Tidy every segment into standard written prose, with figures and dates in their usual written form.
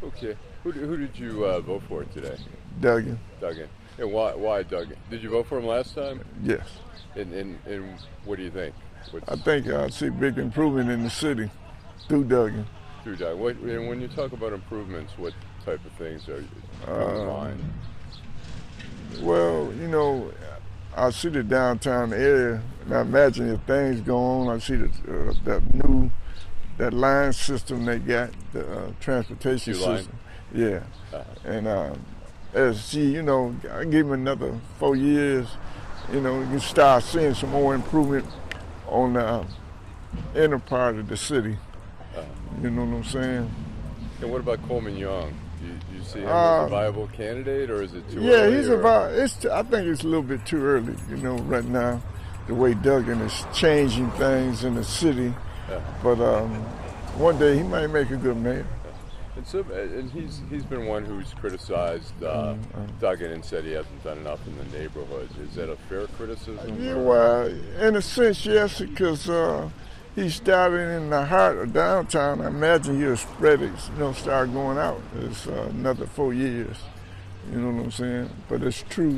Okay. Who did you vote for today? Duggan. Duggan. And why Duggan? Did you vote for him last time? Yes. And what do you think? I think I see big improvement in the city through Duggan. Through Duggan. And when you talk about improvements, what type of things are you in mind? Well, I see the downtown area, and I imagine if things go on, I see that line system they got, the transportation system. Yeah. And I give them another 4 years, you can start seeing some more improvement on the inner part of the city. You know what I'm saying? And what about Coleman Young? Do you see him as a viable candidate, or is it too early? Yeah, I think it's a little bit too early, right now, the way Duggan is changing things in the city. But one day he might make a good mayor. And he's been one who's criticized Duggan and said he hasn't done enough in the neighborhood. Is that a fair criticism? Yeah, well, in a sense, yes, because he started in the heart of downtown. I imagine he'll spread it, start going out. It's another 4 years. You know what I'm saying? But it's true,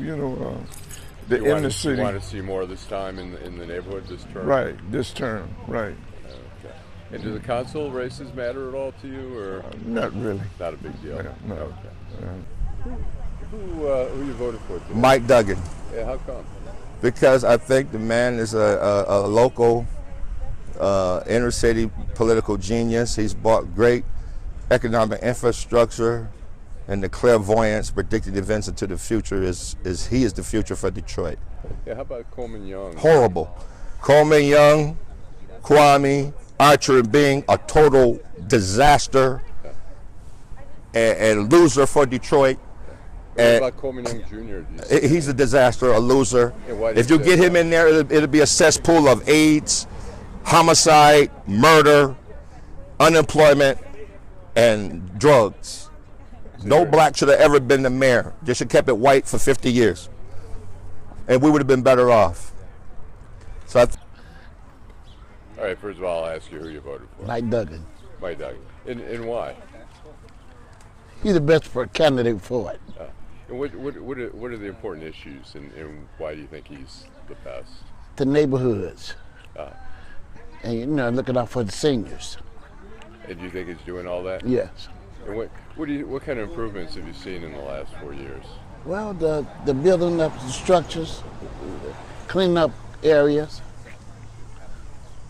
the inner city. You want to see more this time in the neighborhood this term? Right, this term, right. Okay. And do the council races matter at all to you, or not really? Not a big deal. No. Okay. Who you voted for today? Mike Duggan. Yeah, how come? Because I think the man is a local inner city political genius. He's brought great economic infrastructure, and the clairvoyance predicted events into the future he is the future for Detroit. Yeah, how about Coleman Young? Horrible. Coleman Young, Kwame, Archer being a total disaster and loser for Detroit. What about Coleman Young Jr.? He's a disaster, a loser. If you get him in there, it'll be a cesspool of AIDS, homicide, murder, unemployment, and drugs. No black should have ever been the mayor. They should have kept it white for 50 years. And we would have been better off. So all right, first of all, I'll ask you who you voted for. Mike Duggan. Mike Duggan. And why? He's the best candidate for it. And what are the important issues, and why do you think he's the best? The neighborhoods. And looking out for the seniors. And do you think he's doing all that? Yes. And what kind of improvements have you seen in the last 4 years? Well, the building up the structures, cleaning up areas.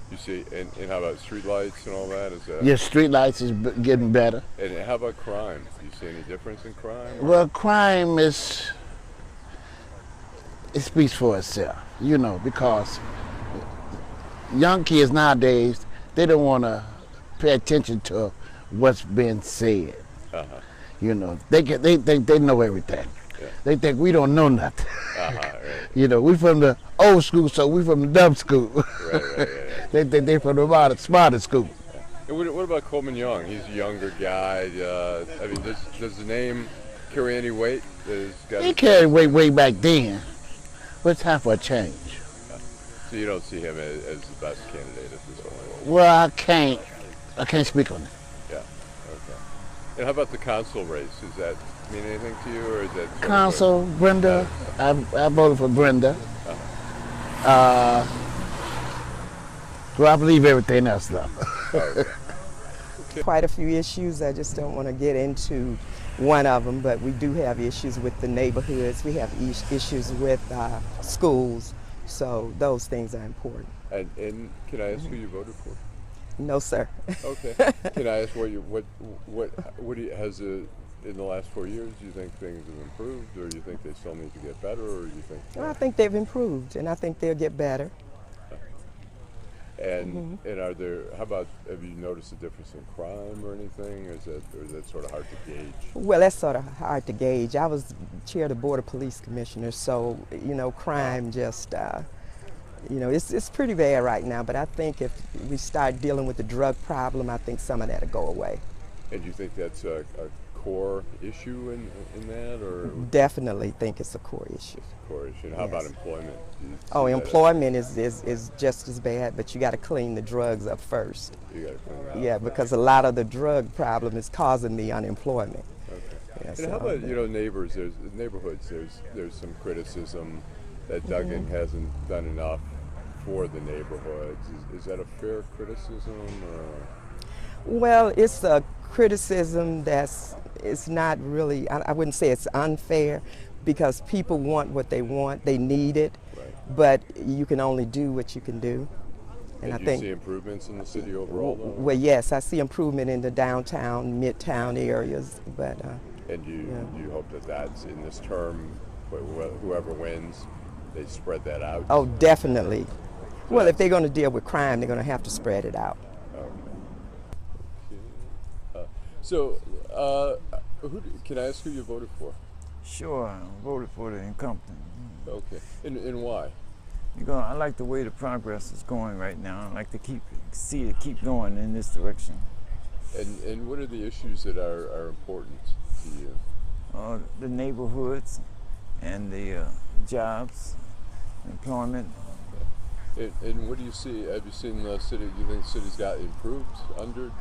You see, and how about street lights and all that? Yes, street lights is getting better. And how about crime? Do you see any difference in crime? Well, crime it speaks for itself, because young kids nowadays, they don't want to pay attention to what's being said. They think they know everything. Yeah. They think we don't know nothing. Right. We from the old school, so we from the dumb school. Right. They think they from the smarter school. And what about Coleman Young? He's a younger guy. Does the name carry any weight? He carried weight way back then. But it's time for a change. So you don't see him as the best candidate at this point? Well, I can't speak on it. Yeah. Okay. And how about the council race? Does that mean anything to you, or is that council? Brenda, I voted for Brenda. Well, I believe everything else, though. Okay. Quite a few issues. I just don't want to get into one of them, but we do have issues with the neighborhoods. We have issues with schools, so those things are important. And can I ask who you voted for? No, sir. Okay. Can I ask in the last 4 years, do you think things have improved, or do you think they still need to get better, or do you think? Well, I think they've improved, and I think they'll get better. And how about, have you noticed a difference in crime or anything, or is that sort of hard to gauge? Well, that's sort of hard to gauge. I was chair of the Board of Police Commissioners, so crime just it's pretty bad right now. But I think if we start dealing with the drug problem, I think some of that'll go away. And do you think that's a core issue in that, or? Definitely think it's a core issue. Core issue. And how about employment? Oh, employment is just as bad, but you got to clean the drugs up first. You got to clean that up. Yeah, because a lot of the drug problem is causing the unemployment. Okay. Yeah, and so, how about neighbors? Neighborhoods. There's some criticism that Duggan hasn't done enough for the neighborhoods. Is that a fair criticism? Well, it's a criticism it's not really, I wouldn't say it's unfair, because people want what they want, they need it, right. But you can only do what you can do. And I do think you see improvements in the city overall, though? Well, yes, I see improvement in the downtown, midtown areas, but... and you hope that that's in this term, whoever wins, they spread that out? Oh, definitely. So well, if they're going to deal with crime, they're going to have to spread it out. Okay. Can I ask who you voted for? Sure, I voted for the incumbent. Okay. And why? I like the way the progress is going right now. I like to see it keep going in this direction. And what are the issues that are important to you? The neighborhoods and the jobs, employment. And what do you see? Have you seen the city? Do you think the city's got improved under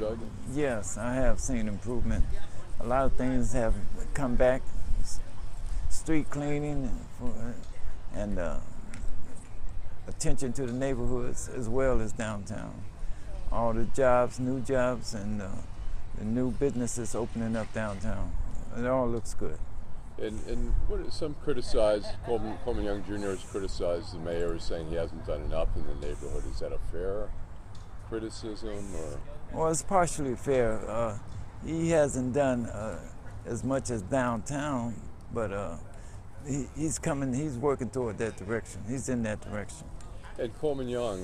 Duggan? Yes, I have seen improvement. A lot of things have come back. Street cleaning and attention to the neighborhoods as well as downtown. All the jobs, new jobs, and the new businesses opening up downtown. It all looks good. And what some criticize, Coleman Young Jr. has criticized the mayor as saying he hasn't done enough in the neighborhood. Is that a fair criticism, or? Well, it's partially fair. He hasn't done as much as downtown, but he's working toward that direction. He's in that direction. And Coleman Young,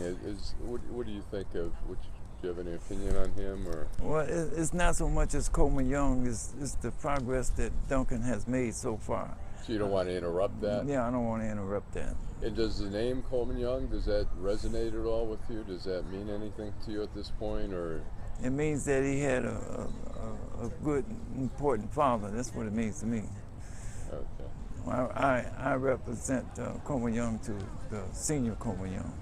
what do you think of? Do you have any opinion on him, or? Well, it's not so much as Coleman Young. It's the progress that Duncan has made so far. So you don't want to interrupt that? Yeah, I don't want to interrupt that. And does the name Coleman Young, does that resonate at all with you? Does that mean anything to you at this point, or? It means that he had a good, important father. That's what it means to me. Okay. I represent Coleman Young to the senior Coleman Young.